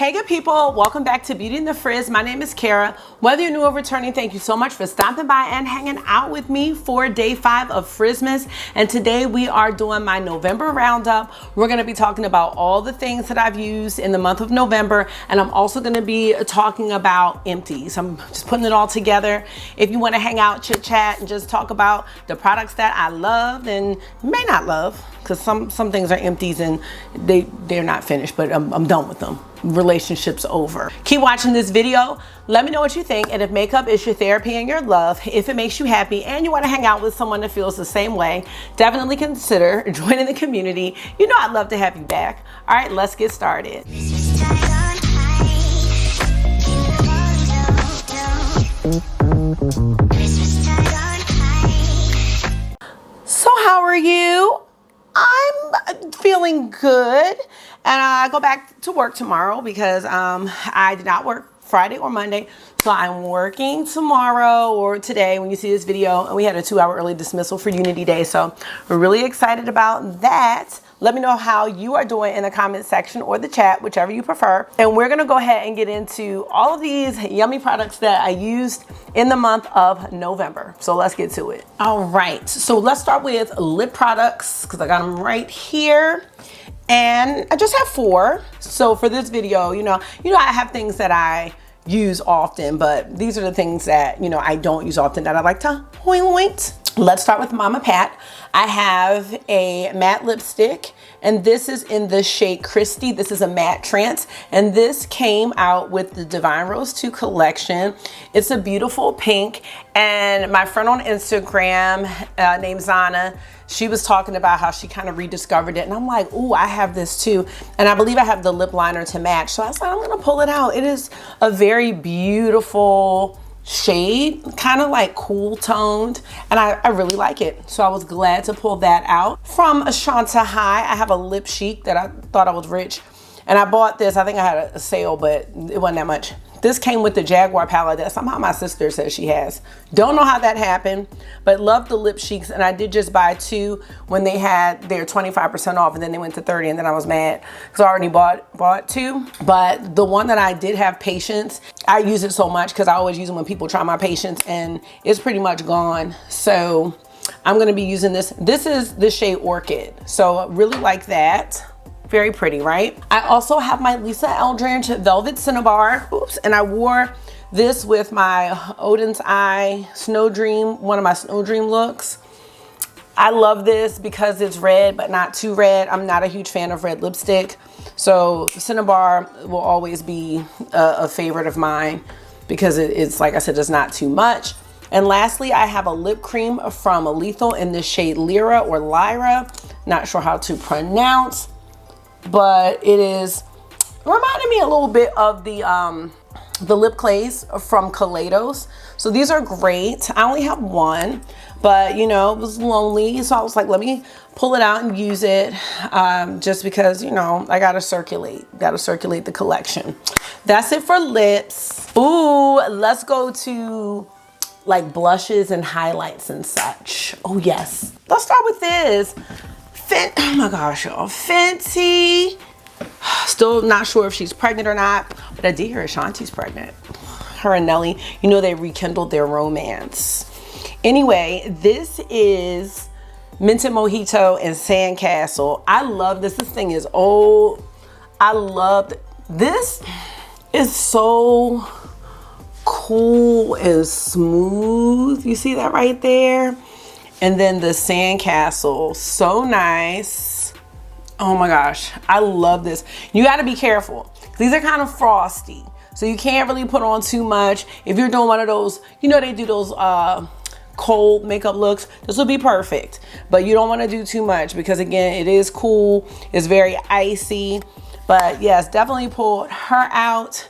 Hey good people, welcome back to Beauty and the Frizz. My name is Cara. Whether you're new or returning, thank you so much for stopping by and hanging out with me for day 5 of Frizzmas. And today we are doing my November roundup. We're going to be talking about all the things that I've used in the month of November, and I'm also going to be talking about Empties. I'm just putting it all together. If you want to hang out, chit chat, and just talk about the products that I love and may not love, because some things are Empties and they're not finished, but I'm done with them. Relationships over. Keep watching this video. Let me know what you think, and if makeup is your therapy and your love, if it makes you happy and you want to hang out with someone that feels the same way, definitely consider joining the community. You know I'd love to have you back. All right, let's get started. So how are you? I'm feeling good, and I go back to work tomorrow because I did not work Friday or Monday, so I'm working tomorrow or today when you see this video, and we had a 2-hour early dismissal for Unity Day, so we're really excited about that. Let me know how you are doing in the comment section or the chat, whichever you prefer. And we're gonna go ahead and get into all of these yummy products that I used in the month of November. So let's get to it. All right, so let's start with lip products because I got them right here. And I just have 4. So for this video, you know, I have things that I use often, but these are the things that, I don't use often that I like to point. Let's start with Mama Pat. I have a matte lipstick, and this is in the shade Christy. This is a matte trance, and this came out with the Divine Rose 2 collection. It's a beautiful pink, and my friend on Instagram named Zana, she was talking about how she kind of rediscovered it, and I'm like, ooh, I have this too. And I believe I have the lip liner to match. So I was like, I'm gonna pull it out. It is a very beautiful shade, kind of like cool toned, and I really like it. So I was glad to pull that out. From Ashanta High, I have a lip chic that I thought I was rich, and I bought this. I think I had a sale, but it wasn't that much. This came with the Jaguar palette that somehow my sister says she has. Don't know how that happened, but love the lip cheeks. And I did just buy 2 when they had their 25% off, and then they went to 30, and then I was mad because I already bought 2. But the one that I did have Patience, I use it so much because I always use them when people try my Patience, and it's pretty much gone. So I'm gonna be using this. This is the shade Orchid. So really like that. Very pretty, right? I also have my Lisa Eldridge Velvet Cinnabar. Oops, and I wore this with my Odin's Eye Snow Dream, one of my Snow Dream looks. I love this because it's red, but not too red. I'm not a huge fan of red lipstick. So Cinnabar will always be a favorite of mine because it's, like I said, it's not too much. And lastly, I have a lip cream from Lethal in the shade Lyra or Lyra. Not sure how to pronounce, but it is reminding me a little bit of the lip clays from Kaleidos. So these are great. I only have 1, but it was lonely, so I was like, let me pull it out and use it, just because I gotta circulate the collection. That's it for lips. Ooh, let's go to like blushes and highlights and such. Oh yes, let's start with this. Oh my gosh, y'all, Fenty. Still not sure if she's pregnant or not, but I did hear Ashanti's pregnant. Her and Nelly, they rekindled their romance. Anyway, this is Minted Mojito and Sandcastle. I love this. This thing is old. I love this. Is so cool and smooth. You see that right there? And then the Sandcastle, so nice. Oh my gosh, I love this. You gotta be careful. These are kind of frosty, so you can't really put on too much. If you're doing one of those, they do those cold makeup looks, this will be perfect. But you don't wanna do too much because again, it is cool, it's very icy. But yes, definitely pull her out.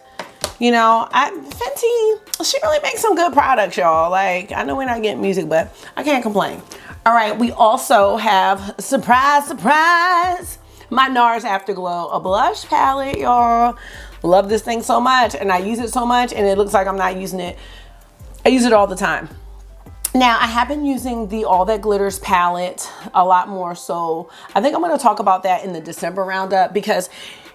Fenty, she really makes some good products, y'all. Like, I know we're not getting music, but I can't complain. All right, we also have, surprise, surprise, my NARS Afterglow, a blush palette, y'all. Love this thing so much, and I use it so much, and it looks like I'm not using it. I use it all the time. Now, I have been using the All That Glitters palette a lot more, so I think I'm going to talk about that in the December roundup because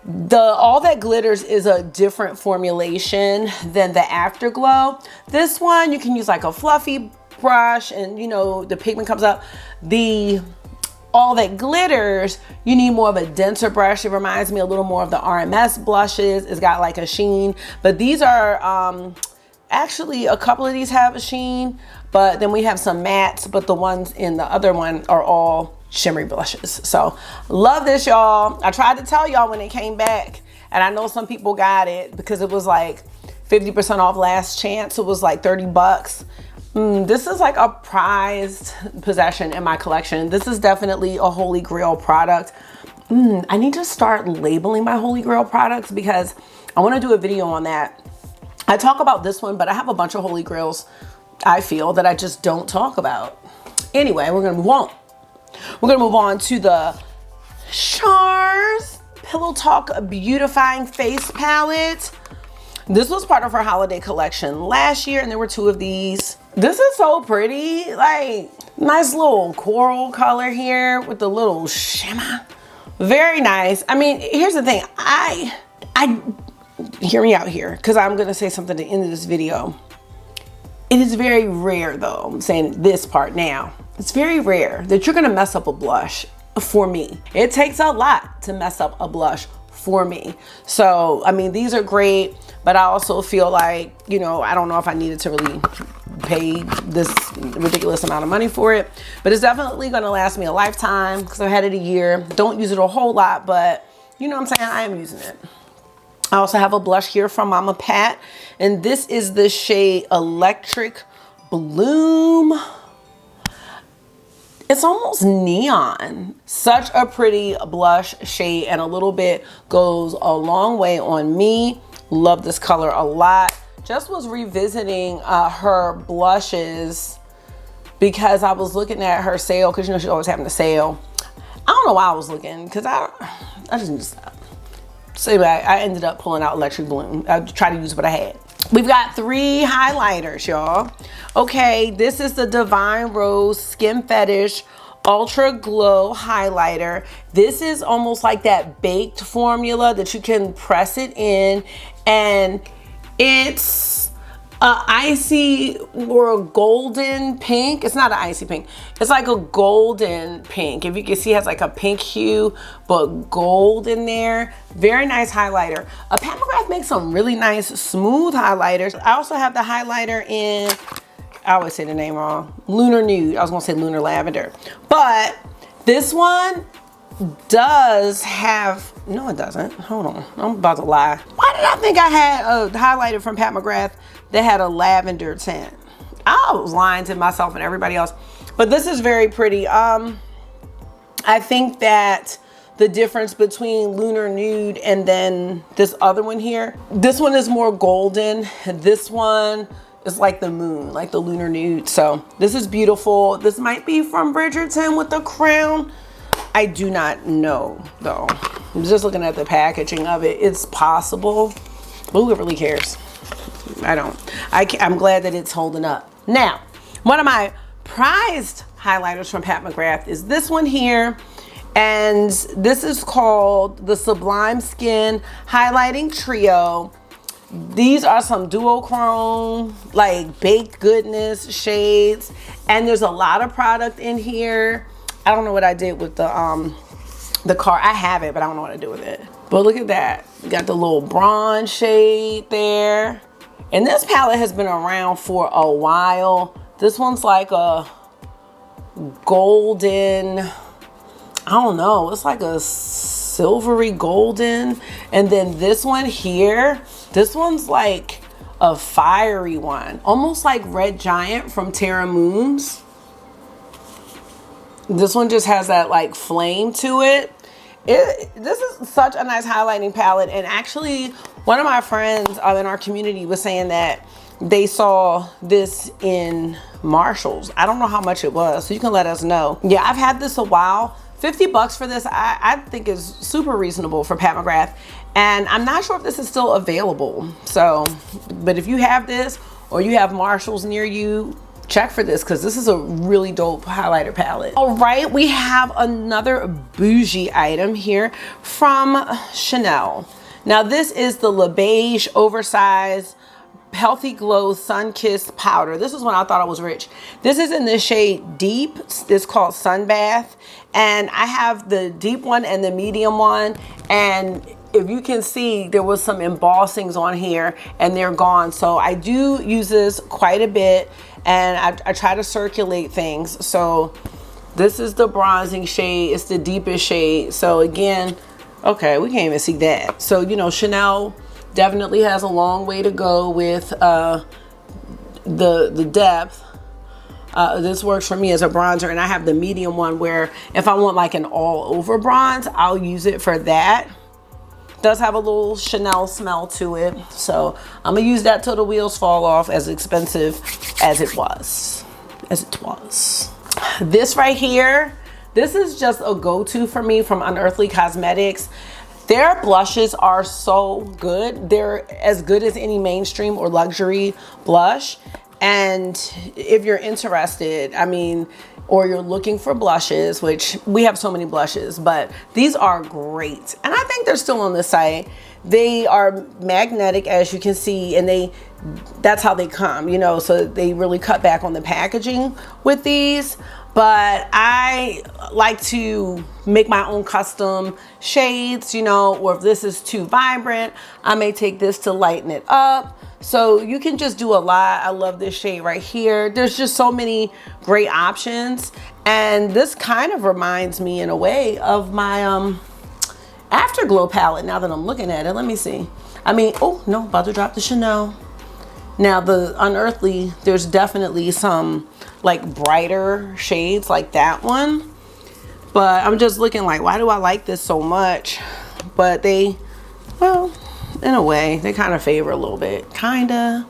The All That Glitters is a different formulation than the Afterglow. This one, you can use like a fluffy brush and you know, the pigment comes up. The All That Glitters, you need more of a denser brush. It reminds me a little more of the RMS blushes. It's got like a sheen, but these are, actually a couple of these have a sheen, but then we have some mattes, but the ones in the other one are all shimmery blushes. So love this, y'all. I tried to tell y'all when it came back, and I know some people got it because it was like 50% off last chance. It was like 30 bucks. This is like a prized possession in my collection. This is definitely a holy grail product. I need to start labeling my holy grail products because I want to do a video on that. I talk about this one, but I have a bunch of holy grails I feel that I just don't talk about. Anyway, we're gonna move on. We're gonna move on to the Chars Pillow Talk Beautifying Face Palette. This was part of her holiday collection last year, and there were 2 of these. This is so pretty, like nice little coral color here with the little shimmer. Very nice. I mean, here's the thing. I hear me out here because I'm gonna say something at the end of this video. It is very rare though, I'm saying this part now. It's very rare that you're gonna mess up a blush for me. It takes a lot to mess up a blush for me. So, I mean, these are great, but I also feel like, you know, I don't know if I needed to really pay this ridiculous amount of money for it, but it's definitely gonna last me a lifetime because I've had it a year. Don't use it a whole lot, but you know what I'm saying? I am using it. I also have a blush here from Mama Pat, and this is the shade Electric Bloom. It's almost neon. Such a pretty blush shade, and a little bit goes a long way on me. Love this color a lot. Just was revisiting her blushes because I was looking at her sale, because you know she's always having a sale. I don't know why I was looking, because I just so anyway, I ended up pulling out Electric Bloom. I tried to use what I had. We've got 3 highlighters, y'all. Okay, this is the Divine Rose Skin Fetish Ultra Glow Highlighter. This is almost like that baked formula that you can press it in, and it's icy or a golden pink. It's not an icy pink. It's like a golden pink. If you can see, it has like a pink hue, but gold in there. Very nice highlighter. Pat McGrath makes some really nice smooth highlighters. I also have the highlighter in, I always say the name wrong, Lunar Nude. I was gonna say Lunar Lavender. But this one does have, no it doesn't. Hold on, I'm about to lie. Why did I think I had a highlighter from Pat McGrath that had a lavender tint? I was lying to myself and everybody else. But this is very pretty. I think that the difference between Lunar Nude and then this other one here, this one is more golden, and this one is like the moon, like the Lunar Nude. So this is beautiful. This might be from Bridgerton with the crown. I do not know though. I'm just looking at the packaging of it. It's possible, but who really cares? I don't. I'm glad that it's holding up. Now, one of my prized highlighters from Pat McGrath is this one here, and this is called the Sublime Skin Highlighting Trio. These are some duochrome, like baked goodness shades, and there's a lot of product in here. I don't know what I did with the car. I have it, but I don't know what to do with it. But look at that. You got the little bronze shade there. And this palette has been around for a while. This one's like a golden, I don't know, it's like a silvery golden. And then this one here, this one's like a fiery one, almost like Red Giant from Terra Moons. This one just has that like flame to it. This is such a nice highlighting palette, and actually one of my friends in our community was saying that they saw this in Marshall's. I don't know how much it was, so you can let us know. Yeah, I've had this a while. 50 bucks for this, I think is super reasonable for Pat McGrath, and I'm not sure if this is still available. So, but if you have this or you have Marshall's near you, check for this because this is a really dope highlighter palette. All right, we have another bougie item here from Chanel. Now this is the Le Beige Oversized Healthy Glow Sunkissed powder. This is when I thought I was rich. This is in the shade Deep. It's called Sunbathe, and I have the deep one and the medium one, and if you can see, there was some embossings on here and they're gone. So I do use this quite a bit, and I try to circulate things. So this is the bronzing shade. It's the deepest shade. So again, okay, we can't even see that. So, you know, Chanel definitely has a long way to go with the depth. This works for me as a bronzer, and I have the medium one where if I want like an all over bronze, I'll use it for that. Does have a little Chanel smell to it, so I'm gonna use that till the wheels fall off, as expensive as it was. This right here, this is just a go-to for me from Unearthly Cosmetics. Their blushes are so good. They're as good as any mainstream or luxury blush. And if you're interested, I mean, or you're looking for blushes, which we have so many blushes, but these are great. And I think they're still on the site. They are magnetic, as you can see, and that's how they come, you know, so they really cut back on the packaging with these. But I like to make my own custom shades, you know, or if this is too vibrant, I may take this to lighten it up. So you can just do a lot. I love this shade right here. There's just so many great options. And this kind of reminds me in a way of my Afterglow palette now that I'm looking at it. Let me see. I mean, oh no, about to drop the Chanel. Now the Unearthly, there's definitely some like brighter shades like that one. But I'm just looking like, why do I like this so much? But they, well, in a way, they kind of favor a little bit. Kinda.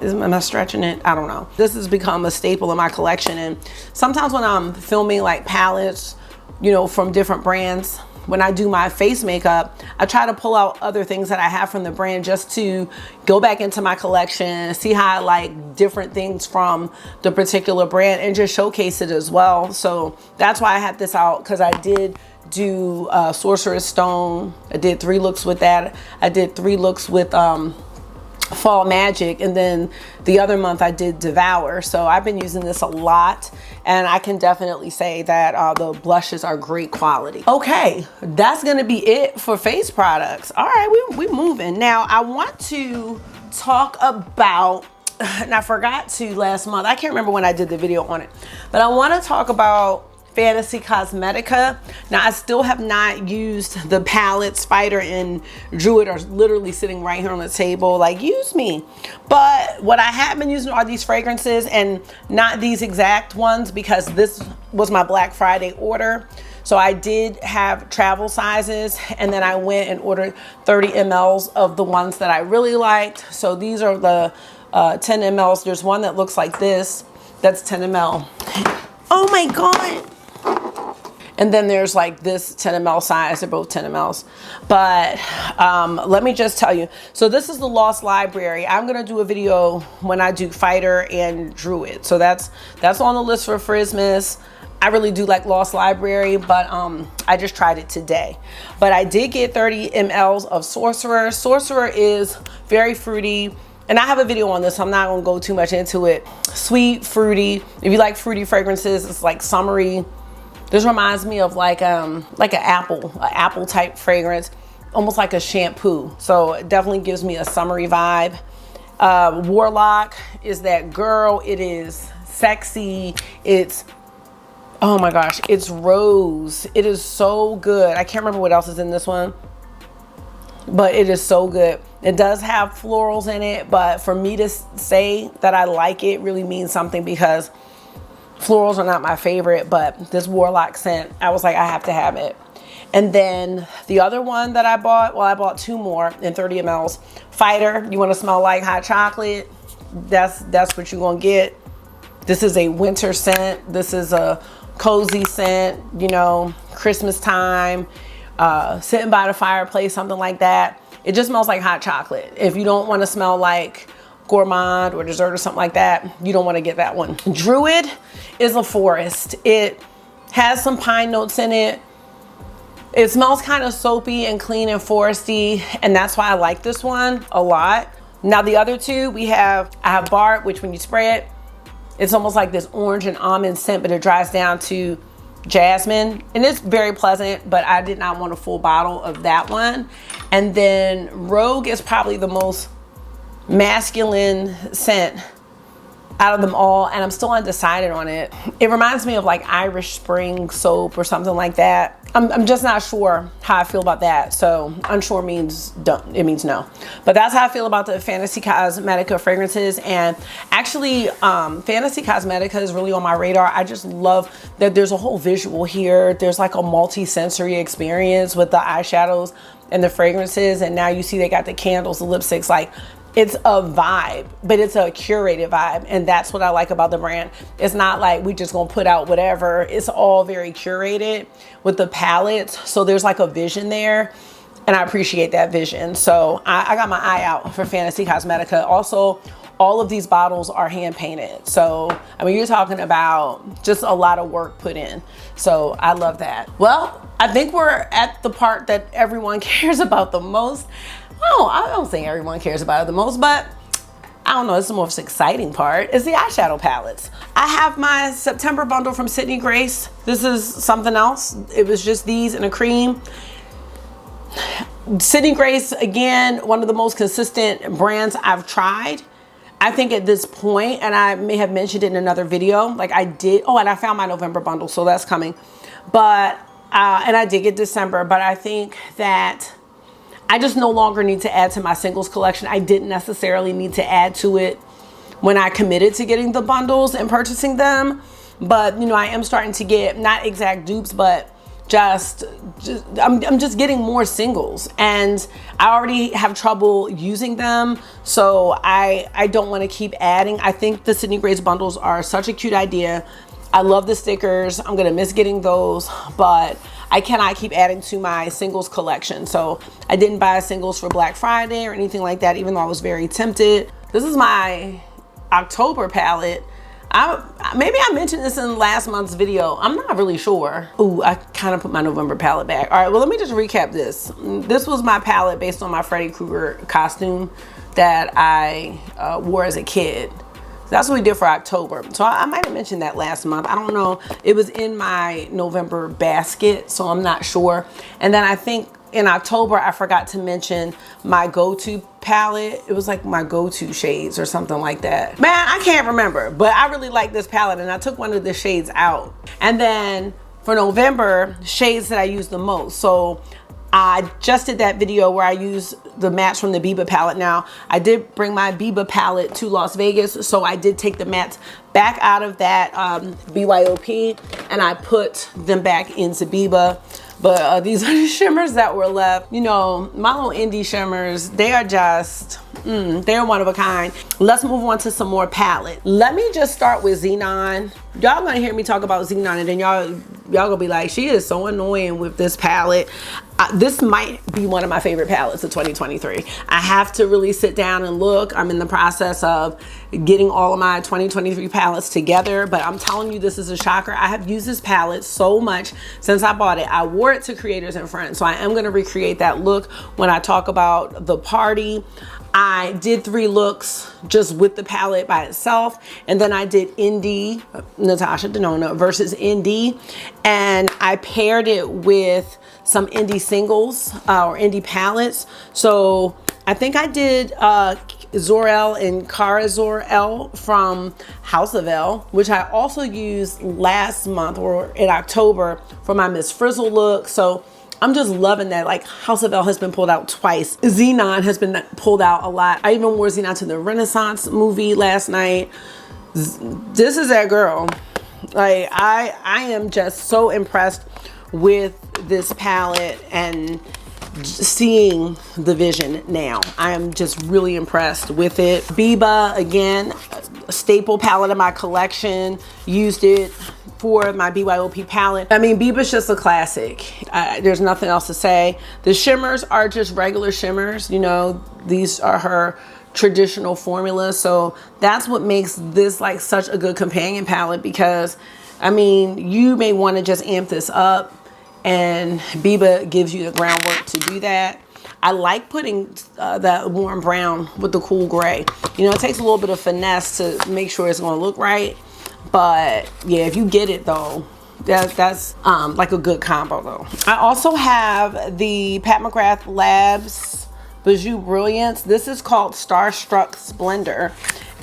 Am I stretching it? I don't know. This has become a staple in my collection. And sometimes when I'm filming like palettes, you know, from different brands, when I do my face makeup, I try to pull out other things that I have from the brand just to go back into my collection, see how I like different things from the particular brand and just showcase it as well. So that's why I have this out, because I did do Sorcerer's Stone. I did 3 looks with that. I did 3 looks with Fall Magic, and then the other month I did Devour. So I've been using this a lot, and I can definitely say that the blushes are great quality. Okay, that's gonna be it for face products. All right, we moving. Now I want to talk about, and I forgot to last month, I can't remember when I did the video on it, but I want to talk about Fantasy Cosmetica. Now I still have not used the palettes. Spider and Druid are literally sitting right here on the table like, use me. But what I have been using are these fragrances, and not these exact ones, because this was my Black Friday order. So I did have travel sizes, and then I went and ordered 30 mLs of the ones that I really liked. So these are the 10 mLs. There's one that looks like this, that's 10 ml. Oh my God. And then there's like this 10 ml size. They're both 10 mLs. But let me just tell you. So this is the Lost Library. I'm going to do a video when I do Fighter and Druid. So that's on the list for Christmas. I really do like Lost Library, but I just tried it today. But I did get 30 mLs of Sorcerer. Sorcerer is very fruity. And I have a video on this, so I'm not going to go too much into it. Sweet, fruity. If you like fruity fragrances, it's like summery. This reminds me of like an apple type fragrance, almost like a shampoo. So it definitely gives me a summery vibe. Warlock is that girl. It is sexy. It's, oh my gosh, it's rose. It is so good. I can't remember what else is in this one, but it is so good. It does have florals in it, but for me to say that I like it really means something, because florals are not my favorite, but this Warlock scent, I was like, I have to have it. And then the other one that I bought, well, I bought 2 more in 30 mLs. Fighter, you want to smell like hot chocolate? That's what you're going to get. This is a winter scent. This is a cozy scent, you know, Christmas time, sitting by the fireplace, something like that. It just smells like hot chocolate. If you don't want to smell like gourmand or dessert or something like that, you don't want to get that one. Druid is a forest. It has some pine notes in it. It smells kind of soapy and clean and foresty, and that's why I like this one a lot. Now the other two, I have Bart, which when you spray it, it's almost like this orange and almond scent, but it dries down to jasmine, and it's very pleasant, but I did not want a full bottle of that one. And then Rogue is probably the most masculine scent out of them all, and I'm still undecided on it. It reminds me of like Irish Spring soap or something like that. I'm just not sure how I feel about that. So unsure means don't, it means no. But that's how I feel about the Fantasy Cosmetica fragrances. And actually Fantasy Cosmetica is really on my radar. I just love that there's a whole visual here. There's like a multi-sensory experience with the eyeshadows and the fragrances. And now you see they got the candles, the lipsticks, like it's a vibe, but it's a curated vibe. And that's what I like about the brand. It's not like we just gonna put out whatever. It's all very curated with the palettes. So there's like a vision there, and I appreciate that vision. So I got my eye out for Fantasy Cosmetica. Also, all of these bottles are hand painted. So, I mean, you're talking about just a lot of work put in. So I love that. Well, I think we're at the part that everyone cares about the most. Oh, I don't think everyone cares about it the most, but I don't know, it's the most exciting part is the eyeshadow palettes. I have my September bundle from Sydney Grace. This is something else. It was just these in a cream. Sydney Grace, again, one of the most consistent brands I've tried. I think at this point, and I may have mentioned it in another video, like I did, oh, and I found my November bundle, so that's coming. But, and I did get December, but I think that I just no longer need to add to my singles collection. I didn't necessarily need to add to it when I committed to getting the bundles and purchasing them. But, you know, I am starting to get not exact dupes, but I'm just getting more singles, and I already have trouble using them. So I don't want to keep adding. I think the Sydney Grace bundles are such a cute idea. I love the stickers. I'm going to miss getting those, but I cannot keep adding to my singles collection. So I didn't buy singles for Black Friday or anything like that, even though I was very tempted. This is my October palette. Maybe I mentioned this in last month's video. I'm not really sure. Ooh, I kind of put my November palette back. All right, well, let me just recap this. This was my palette based on my Freddy Krueger costume that I wore as a kid. That's what we did for October. So I might have mentioned that last month. I don't know. It was in my November basket, so I'm not sure. And then I think in October, I forgot to mention my go-to palette. It was like my go-to shades or something like that. Man, I can't remember, but I really like this palette, and I took one of the shades out. And then for November, shades that I use the most. So I just did that video where I used the mattes from the Biba palette. Now, I did bring my Biba palette to Las Vegas, so I did take the mattes back out of that BYOP, and I put them back into Biba. But these are the shimmers that were left. You know, my little indie shimmers, they are just, they're one of a kind. Let's move on to some more palette. Let me just start with Xenon. Y'all gonna hear me talk about Xenon, and then y'all gonna be like, she is so annoying with this palette. This might be one of my favorite palettes of 2023. I have to really sit down and look. I'm in the process of getting all of my 2023 palettes together, but I'm telling you, this is a shocker. I have used this palette so much since I bought it. I wore it to Creators and Friends, so I am gonna recreate that look when I talk about the party. I did 3 looks just with the palette by itself, and then I did Indie, Natasha Denona versus Indie, and I paired it with some indie singles or indie palettes. So I think I did Zor-El and Cara Zor-El from House of Elle, which I also used last month or in October for my Miss Frizzle look. So I'm just loving that. Like, House of Elle has been pulled out twice. Xenon has been pulled out a lot. I even wore Xenon to the Renaissance movie last night. This is that girl. Like, I am just so impressed with this palette and seeing the vision now. I am just really impressed with it. Biba, again, a staple palette in my collection. Used it for my BYOP palette. I mean, Biba's just a classic. There's nothing else to say. The shimmers are just regular shimmers. You know, these are her traditional formulas. So that's what makes this like such a good companion palette, because I mean, you may want to just amp this up, and Biba gives you the groundwork to do that. I like putting that warm brown with the cool gray. You know, it takes a little bit of finesse to make sure it's going to look right. But yeah, if you get it though, that's like a good combo though. I also have the Pat McGrath Labs Bijou Brilliance. This is called Starstruck Splendor.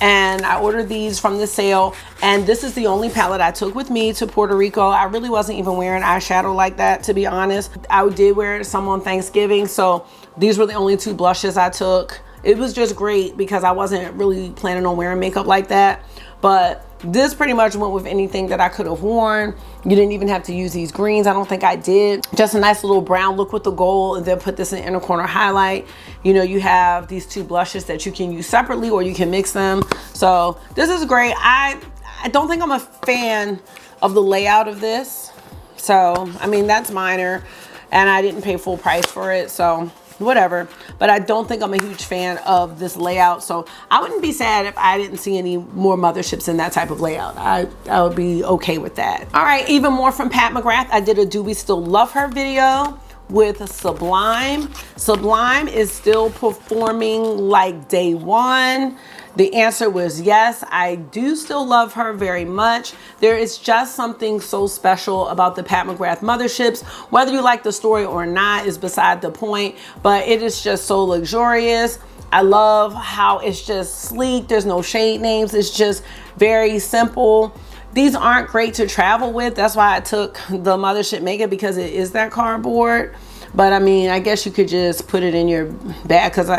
And I ordered these from the sale, and this is the only palette I took with me to Puerto Rico. I really wasn't even wearing eyeshadow like that, to be honest. I did wear some on Thanksgiving, so these were the only 2 blushes I took. It was just great because I wasn't really planning on wearing makeup like that. But this pretty much went with anything that I could have worn. You didn't even have to use these greens. I don't think I did. Just a nice little brown look with the gold, and then put this in inner corner highlight. You know, you have these 2 blushes that you can use separately, or you can mix them. So this is great. I don't think I'm a fan of the layout of this. So, I mean, that's minor, and I didn't pay full price for it. So whatever, but I don't think I'm a huge fan of this layout. So I wouldn't be sad if I didn't see any more motherships in that type of layout. I would be okay with that. All right, even more from Pat McGrath. I did a Do We Still Love Her video with Sublime. Sublime is still performing like day one. The answer was yes. I do still love her very much. There is just something so special about the Pat McGrath motherships. Whether you like the story or not is beside the point, but it is just so luxurious. I love how it's just sleek. There's no shade names. It's just very simple. These aren't great to travel with. That's why I took the mothership makeup, because it is that cardboard. But I mean, I guess you could just put it in your bag, because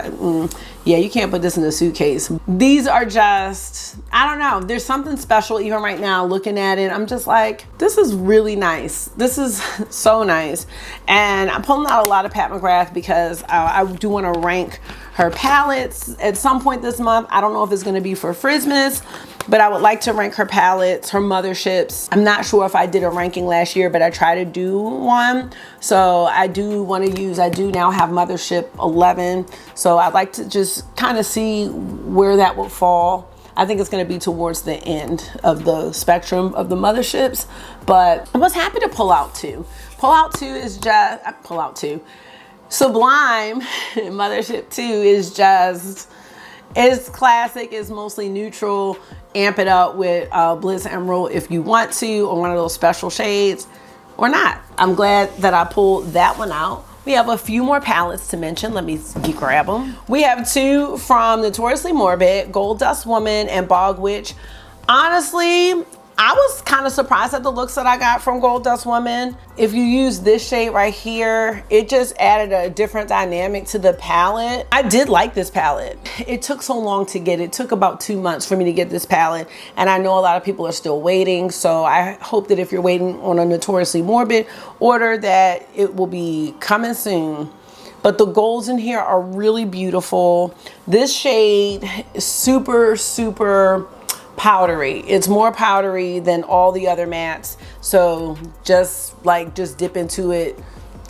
yeah, you can't put this in a suitcase. These are just, I don't know. There's something special even right now looking at it. I'm just like, this is really nice. This is so nice. And I'm pulling out a lot of Pat McGrath because I do want to rank her palettes at some point this month. I don't know if it's going to be for Christmas, but I would like to rank her palettes, her motherships. I'm not sure if I did a ranking last year, but I tried to do one. So I do want to use, I do now have mothership 11. So I'd like to just kind of see where that will fall. I think it's going to be towards the end of the spectrum of the motherships, but I was happy to pull out 2. Pull out 2 is just, pull out 2. Sublime Mothership 2 is just, it's classic. It's mostly neutral. Amp it up with Bliss Emerald if you want to, or one of those special shades, or not. I'm glad that I pulled that one out. We have a few more palettes to mention. Let me grab them. We have 2 from Notoriously Morbid, Gold Dust Woman and Bog Witch. Honestly, I was kind of surprised at the looks that I got from Gold Dust Woman. If you use this shade right here, it just added a different dynamic to the palette. I did like this palette. It took so long to get it. It took about 2 months for me to get this palette, and I know a lot of people are still waiting. So I hope that if you're waiting on a Notoriously Morbid order, that it will be coming soon. But the golds in here are really beautiful. This shade is super, super powdery. It's more powdery than all the other mattes. So just dip into it,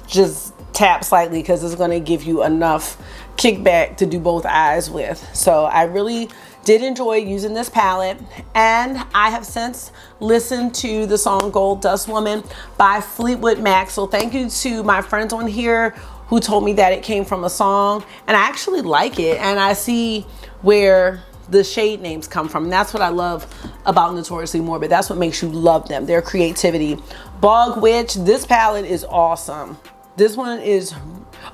just tap slightly, because it's going to give you enough kickback to do both eyes with. So I really did enjoy using this palette, and I have since listened to the song Gold Dust Woman by Fleetwood Mac. So thank you to my friends on here who told me that it came from a song, and I actually like it, and I see where the shade names come from. And that's what I love about Notoriously Morbid. That's what makes you love them, their creativity. Bog Witch, this palette is awesome. This one is,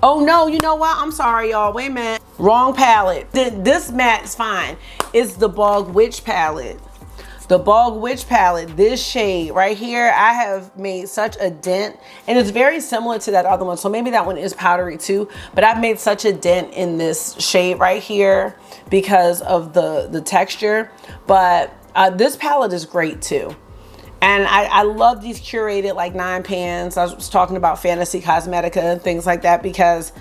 oh no, you know what? I'm sorry, y'all. Wait a minute. Wrong palette. This matte is fine. It's the Bog Witch palette. The Bog Witch palette, this shade right here, I have made such a dent, and it's very similar to that other one. So maybe that one is powdery too, but I've made such a dent in this shade right here because of the texture. But this palette is great too. And I love these curated like 9 pans. I was talking about Fantasy Cosmetica and things like that, because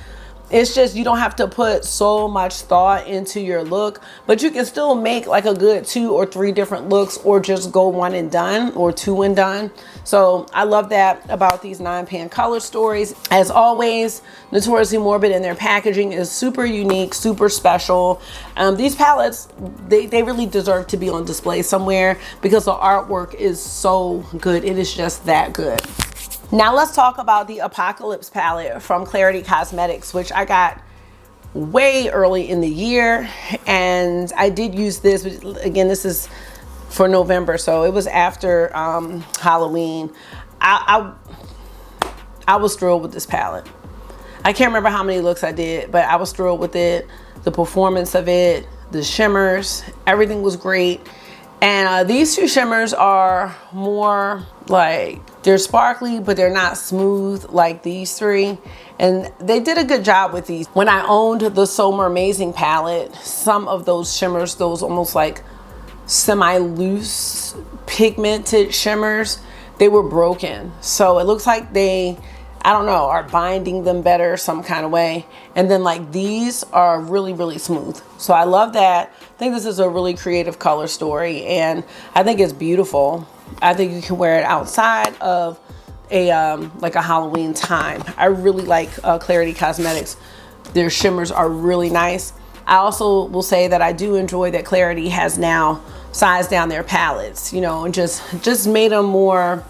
It's just you don't have to put so much thought into your look, but you can still make like a good 2 or 3 different looks, or just go 1 and done or 2 and done. So I love that about these 9-pan color stories. As always, Notoriously Morbid in their packaging is super unique, super special. These palettes, they really deserve to be on display somewhere because the artwork is so good. It is just that good. Now let's talk about the Apocalypse palette from Clarity Cosmetics, which I got way early in the year. And I did use this, again, this is for November, so it was after Halloween. I was thrilled with this palette. I can't remember how many looks I did, but I was thrilled with it. The performance of it, the shimmers, everything was great. And these 2 shimmers are more like, they're sparkly, but they're not smooth like these 3. And they did a good job with these. When I owned the So Amazing palette, some of those shimmers, those almost like semi-loose pigmented shimmers, they were broken. So it looks like they, I don't know, are binding them better some kind of way. And then like these are really, really smooth. So I love that. I think this is a really creative color story, and I think it's beautiful. I think you can wear it outside of a like a Halloween time. I really like Clarity Cosmetics. Their shimmers are really nice. I also will say that I do enjoy that Clarity has now sized down their palettes, you know, and just made them more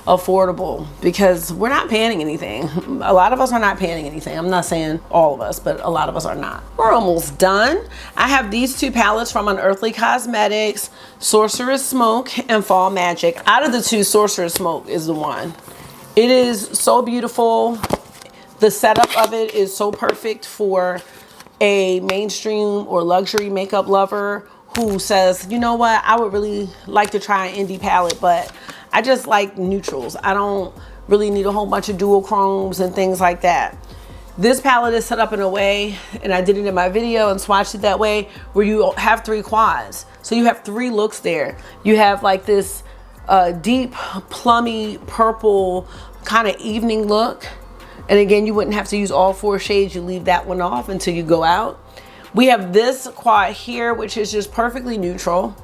affordable, because we're not paying anything. A lot of us are not paying anything. I'm not saying all of us, but a lot of us are not. We're almost done. I have these 2 palettes from Unearthly Cosmetics, Sorcerous Smoke and Fall Magic. Out of the 2, Sorcerous Smoke is the one. It is so beautiful. The setup of it is so perfect for a mainstream or luxury makeup lover who says, you know what, I would really like to try an indie palette, but I just like neutrals. I don't really need a whole bunch of dual chromes and things like that. This palette is set up in a way, and I did it in my video and swatched it that way, where you have 3 quads. So you have 3 looks there. You have like this deep plummy purple kind of evening look. And again, you wouldn't have to use all 4 shades. You leave that one off until you go out. We have this quad here, which is just perfectly neutral.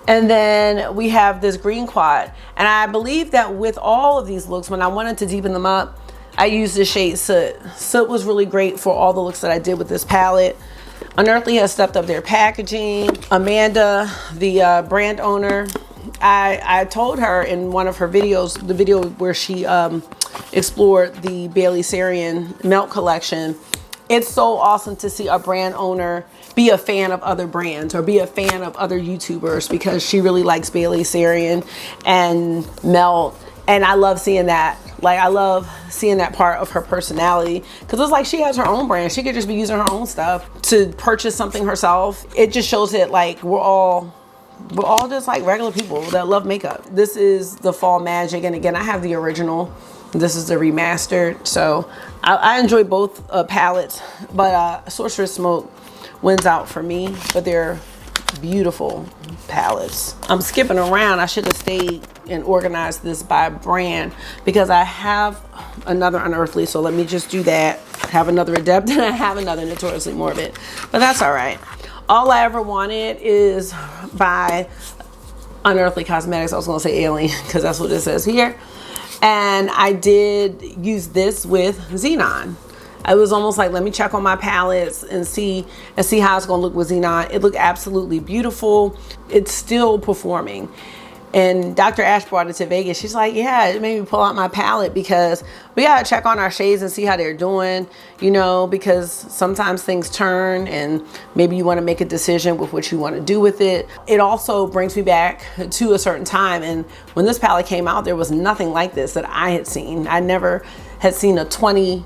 And then we have this green quad. And I believe that with all of these looks, when I wanted to deepen them up, I used the shade Soot. Soot was really great for all the looks that I did with this palette. Unearthly has stepped up their packaging. Amanda, the brand owner, I told her in one of her videos, the video where she explored the Bailey Sarian Melt collection, it's so awesome to see a brand owner be a fan of other brands or be a fan of other YouTubers, because she really likes Bailey Sarian and Melt. And I love seeing that. Like, I love seeing that part of her personality, because it's like she has her own brand. She could just be using her own stuff to purchase something herself. It just shows that like we're all just like regular people that love makeup. This is the Fall Magic, and again, I have the original. This is the remastered. So I enjoy both palettes, but Sorcerous Smoke wins out for me, but they're beautiful palettes. I'm skipping around. I should have stayed and organized this by brand, because I have another Unearthly, so let me just do that. I have another Adept, and I have another Notoriously Morbid, but that's all right. All I ever wanted is by Unearthly Cosmetics. I was gonna say Alien, because that's what it says here. And I did use this with Xenon. It was almost like, let me check on my palettes and see how it's gonna look with Xenon. It looked absolutely beautiful. It's still performing. And Dr. Ash brought it to Vegas. She's like, yeah, it made me pull out my palette, because we gotta check on our shades and see how they're doing, you know, because sometimes things turn and maybe you wanna make a decision with what you wanna do with it. It also brings me back to a certain time. And when this palette came out, there was nothing like this that I had seen. I never had seen a 20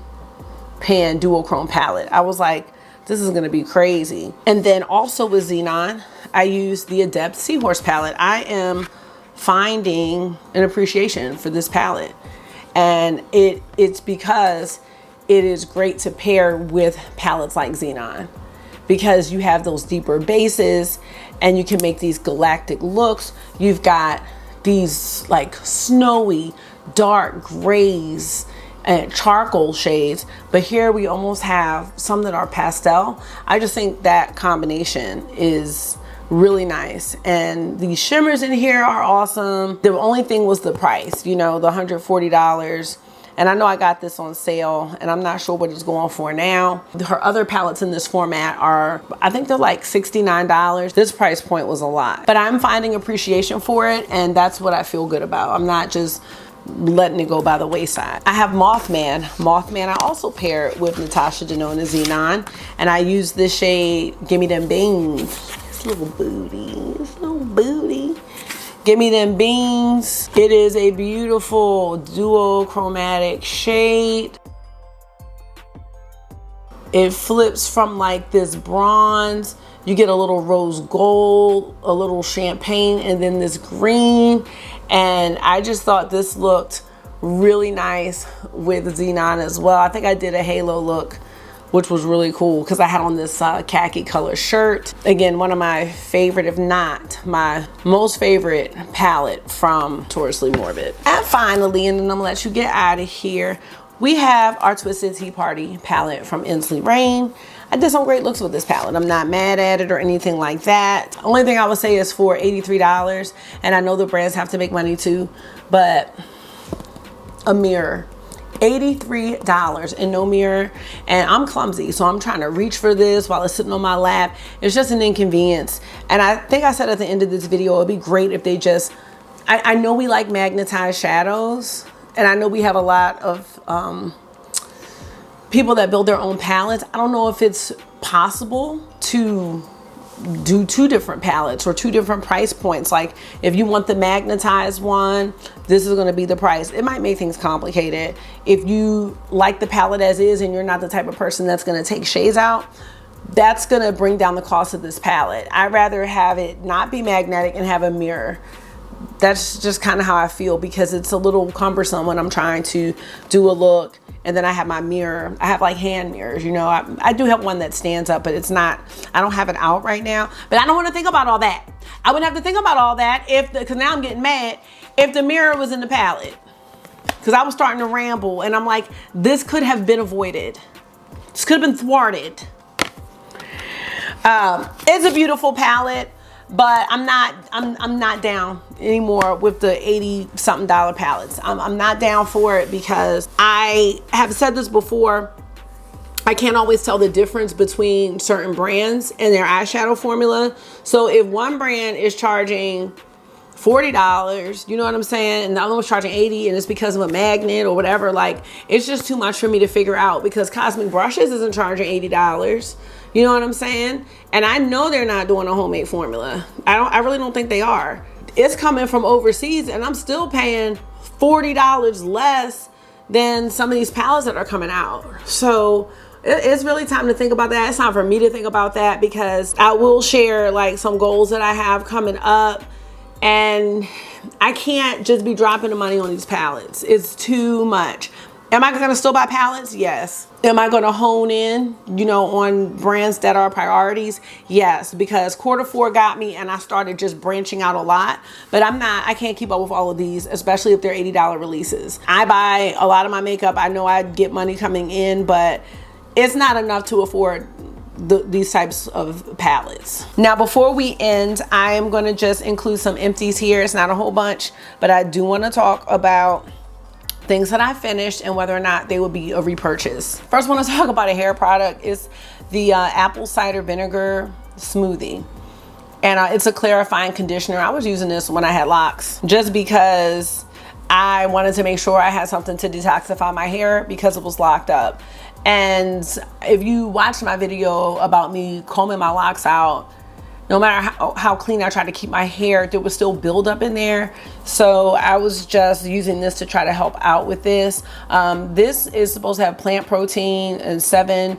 pan dual chrome palette. I was like, this is gonna be crazy. And then also with Xenon, I used the Adept Seahorse palette. I am finding an appreciation for this palette, and it's because it is great to pair with palettes like Xenon, because you have those deeper bases and you can make these galactic looks. You've got these like snowy dark grays and charcoal shades, but here we almost have some that are pastel. I just think that combination is really nice, and these shimmers in here are awesome. The only thing was the price, you know, the $140. And I know I got this on sale, and I'm not sure what it's going for now. Her other palettes in this format are, I think they're like $69. This price point was a lot, but I'm finding appreciation for it, and that's what I feel good about. I'm not just letting it go by the wayside. I have Mothman. Mothman I also paired with Natasha Denona Xenon, and I use this shade, Gimme Them Beans. This little booty, this little booty. Gimme Them Beans. It is a beautiful duochromatic shade. It flips from like this bronze, you get a little rose gold, a little champagne, and then this green. And I just thought this looked really nice with Xenon as well. I think I did a halo look, which was really cool because I had on this khaki color shirt. Again, one of my favorite, if not my most favorite palette from Notoriously Morbid. And finally, and then I'm gonna let you get out of here, we have our Twisted Tea Party palette from Inslee Rain. I did some great looks with this palette. I'm not mad at it or anything like that. Only thing I would say is for $83, and I know the brands have to make money too, but a mirror. $83 and no mirror, and I'm clumsy, so I'm trying to reach for this while it's sitting on my lap. It's just an inconvenience. And I think I said at the end of this video, it'd be great if they just, I know we like magnetized shadows, and I know we have a lot of people that build their own palettes. I don't know if it's possible to do two different palettes or two different price points. Like if you want the magnetized one, this is going to be the price. It might make things complicated. If you like the palette as is and you're not the type of person that's going to take shades out, that's going to bring down the cost of this palette. I'd rather have it not be magnetic and have a mirror. That's just kind of how I feel, because it's a little cumbersome when I'm trying to do a look and then I have my mirror. I have like hand mirrors, you know. I do have one that stands up, but it's not, I don't have it out right now. But I don't want to think about all that. I wouldn't have to think about all that if because now I'm getting mad, if the mirror was in the palette. Because I was starting to ramble and I'm like, this could have been avoided. This could have been thwarted. It's a beautiful palette, but I'm not down anymore with the $80-something palettes. I'm not down for it because I have said this before. I can't always tell the difference between certain brands and their eyeshadow formula. So if one brand is charging $40, you know what I'm saying, and the other one's charging $80, and it's because of a magnet or whatever, like it's just too much for me to figure out, because Cosmic Brushes isn't charging $80. You know what I'm saying? And I know they're not doing a homemade formula. I really don't think they are. It's coming from overseas, and I'm still paying $40 less than some of these palettes that are coming out. So it's really time to think about that. It's time for me to think about that, because I will share like some goals that I have coming up, and I can't just be dropping the money on these palettes. It's too much. Am I gonna still buy palettes? Yes. Am I gonna hone in, you know, on brands that are priorities? Yes, because Q4 got me and I started just branching out a lot, but I can't keep up with all of these, especially if they're $80 releases. I buy a lot of my makeup. I know I get money coming in, but it's not enough to afford these types of palettes. Now, before we end, I am gonna just include some empties here. It's not a whole bunch, but I do wanna talk about things that I finished and whether or not they would be a repurchase. First, I want to talk about a hair product. It's the apple cider vinegar smoothie, and it's a clarifying conditioner. I was using this when I had locks just because I wanted to make sure I had something to detoxify my hair because it was locked up. And if you watched my video about me combing my locks out, no matter how clean I tried to keep my hair, there was still buildup in there. So I was just using this to try to help out with this. This is supposed to have plant protein and 7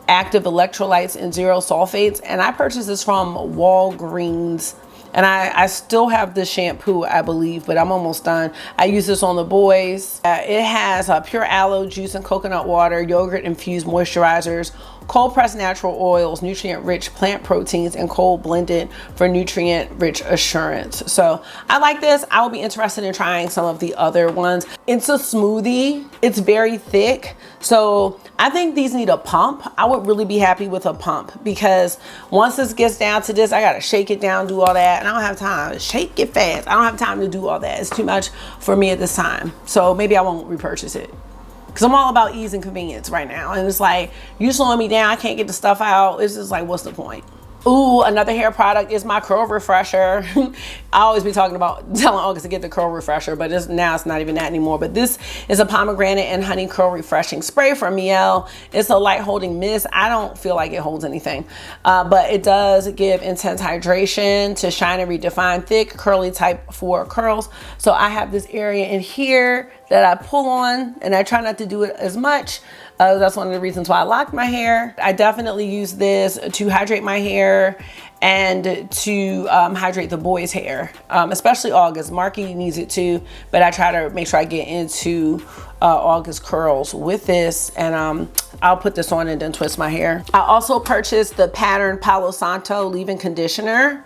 active electrolytes and 0 sulfates. And I purchased this from Walgreens. And I still have the shampoo, I believe, but I'm almost done. I use this on the boys. It has pure aloe juice and coconut water, yogurt infused moisturizers, cold pressed natural oils, nutrient rich plant proteins, and cold blended for nutrient rich assurance. So I like this. I will be interested in trying some of the other ones. It's a smoothie. It's very thick. So I think these need a pump. I would really be happy with a pump, because once this gets down to this, I gotta shake it down, do all that, and I don't have time. Shake it fast. I don't have time to do all that. It's too much for me at this time. So maybe I won't repurchase it, because I'm all about ease and convenience right now. And it's like, you slowing me down, I can't get the stuff out. It's just like, what's the point? Ooh, another hair product is my curl refresher. I always be telling August to get the curl refresher, but now it's not even that anymore. But this is a pomegranate and honey curl refreshing spray from Mielle. It's a light holding mist. I don't feel like it holds anything, but it does give intense hydration to shine and redefine thick, curly type 4 curls. So I have this area in here that I pull on, and I try not to do it as much. That's one of the reasons why I locked my hair. I definitely use this to hydrate my hair and to hydrate the boys' hair, especially August. Marky needs it too, but I try to make sure I get into August curls with this, and I'll put this on and then twist my hair. I also purchased the Pattern Palo Santo leave-in conditioner,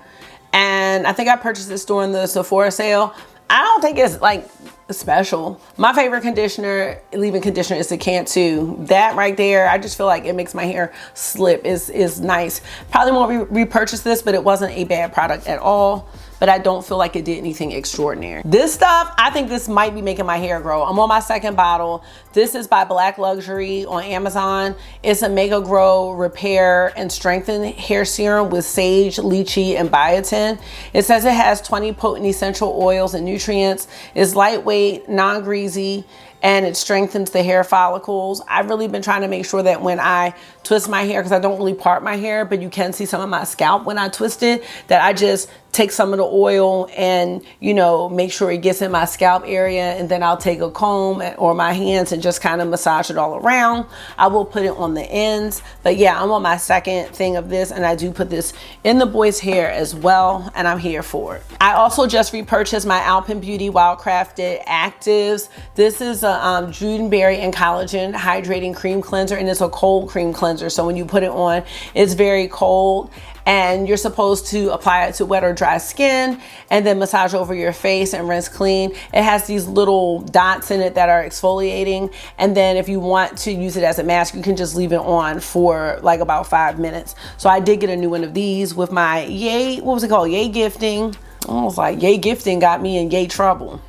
and I think I purchased this during the Sephora sale. I don't think it's like special. My favorite conditioner, leave-in conditioner, is the Cantu. That right there, I just feel like it makes my hair slip. Is nice. Probably won't repurchase this, but it wasn't a bad product at all. But I don't feel like it did anything extraordinary. This stuff, I think this might be making my hair grow. I'm on my second bottle. This is by Black Luxury on Amazon. It's a Mega Grow Repair and Strengthen Hair Serum with sage, lychee, and biotin. It says it has 20 potent essential oils and nutrients. It's lightweight, non-greasy, and it strengthens the hair follicles. I've really been trying to make sure that when I twist my hair, because I don't really part my hair, but you can see some of my scalp when I twist it, that I just take some of the oil and, you know, make sure it gets in my scalp area, and then I'll take a comb or my hands and just kind of massage it all around. I will put it on the ends, but yeah, I'm on my second thing of this, and I do put this in the boys' hair as well, and I'm here for it. I also just repurchased my Alpen Beauty Wildcrafted Actives. This is a Judenberry and Collagen Hydrating Cream Cleanser, and it's a cold cream cleanser. So when you put it on, it's very cold, and you're supposed to apply it to wet or dry skin and then massage over your face and rinse clean. It has these little dots in it that are exfoliating, and then if you want to use it as a mask, you can just leave it on for like about 5 minutes. So I did get a new one of these with my Yay, what was it called? Yay Gifting. I was like, Yay Gifting got me in yay trouble.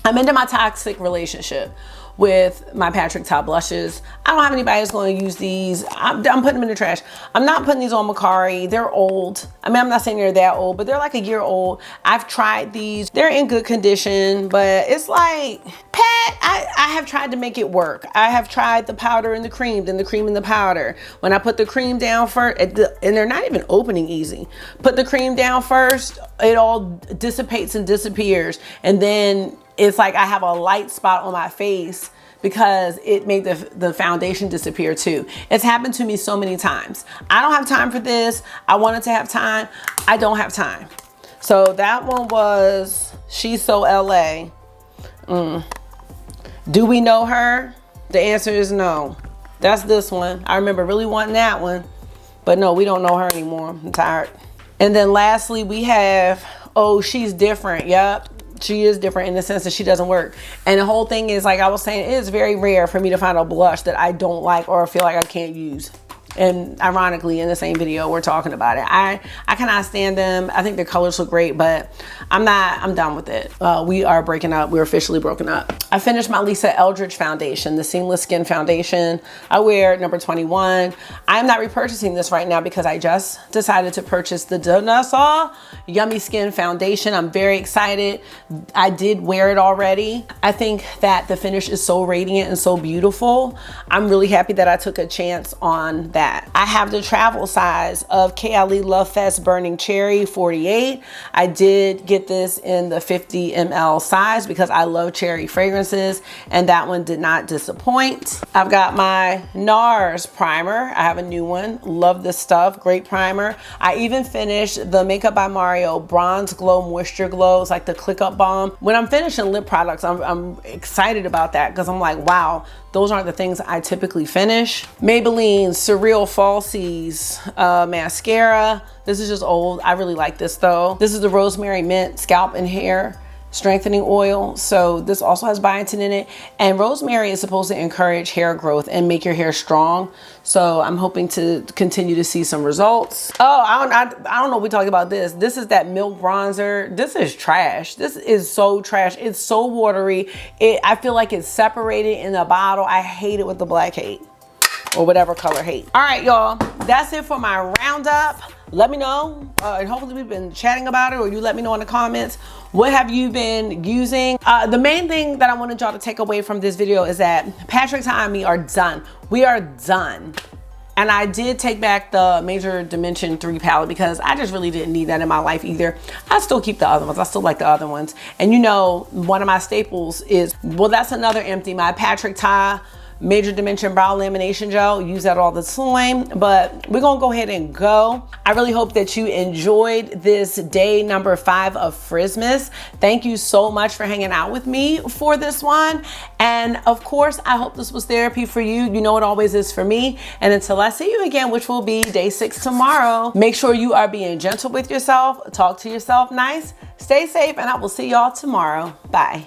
I'm into my toxic relationship with my Patrick Top blushes. I don't have anybody that's going to use these. I'm putting them in the trash. I'm not putting these on Macari. They're old. I mean, I'm not saying they're that old, but they're like a year old. I've tried these. They're in good condition, but it's like, Pat, I have tried to make it work. I have tried the powder and the cream, then the cream and the powder. When I put the cream down first, and they're not even opening easy. Put the cream down first, it all dissipates and disappears. And then it's like I have a light spot on my face because it made the foundation disappear too. It's happened to me so many times. I don't have time for this. I wanted to have time. I don't have time. So that one was She's So LA. Do we know her? The answer is no. That's this one. I remember really wanting that one, but no, we don't know her anymore. I'm tired. And then lastly, we have, oh, She's Different. Yep. She is different in the sense that she doesn't work. And the whole thing is, like I was saying, it is very rare for me to find a blush that I don't like or feel like I can't use. And ironically, in the same video, we're talking about it. I cannot stand them. I think the colors look great, but I'm done with it. We are breaking up. We're officially broken up. I finished my Lisa Eldridge foundation, the Seamless Skin Foundation. I wear number 21. I'm not repurchasing this right now because I just decided to purchase the Danasaw Yummy Skin Foundation. I'm very excited. I did wear it already. I think that the finish is so radiant and so beautiful. I'm really happy that I took a chance on that. I have the travel size of KLE Love Fest Burning Cherry 48. I did get this in the 50 ml size because I love cherry fragrances, and that one did not disappoint. I've got my NARS primer. I have a new one. Love this stuff. Great primer. I even finished the Makeup by Mario Bronze Glow Moisture Glow. It's like the Click Up Balm. When I'm finishing lip products, I'm excited about that because I'm like, wow, those aren't the things I typically finish. Maybelline Surreal Falsies mascara. This is just old. I really like this though. This is the Rosemary Mint Scalp and Hair strengthening oil. So this also has biotin in it. And rosemary is supposed to encourage hair growth and make your hair strong. So I'm hoping to continue to see some results. Oh, I don't know if we talked about this. This is that milk bronzer. This is trash. This is so trash. It's so watery. I feel like it's separated in the bottle. I hate it with the black hate. Or whatever color hate. All right, y'all, that's it for my roundup. Let me know, and hopefully we've been chatting about it, or you let me know in the comments, what have you been using? The main thing that I wanted y'all to take away from this video is that Patrick, Ty, and me are done. We are done. And I did take back the Major Dimension 3 palette because I just really didn't need that in my life either. I still keep the other ones. I still like the other ones. And you know, one of my staples is, well, that's another empty, my Patrick, Ty, Major Dimension Brow Lamination Gel. Use that all the time, but we're gonna go ahead and go. I really hope that you enjoyed this day number 5 of Frizzmas. Thank you so much for hanging out with me for this one. And of course, I hope this was therapy for you. You know it always is for me. And until I see you again, which will be day 6 tomorrow, make sure you are being gentle with yourself, talk to yourself nice, stay safe, and I will see y'all tomorrow. Bye.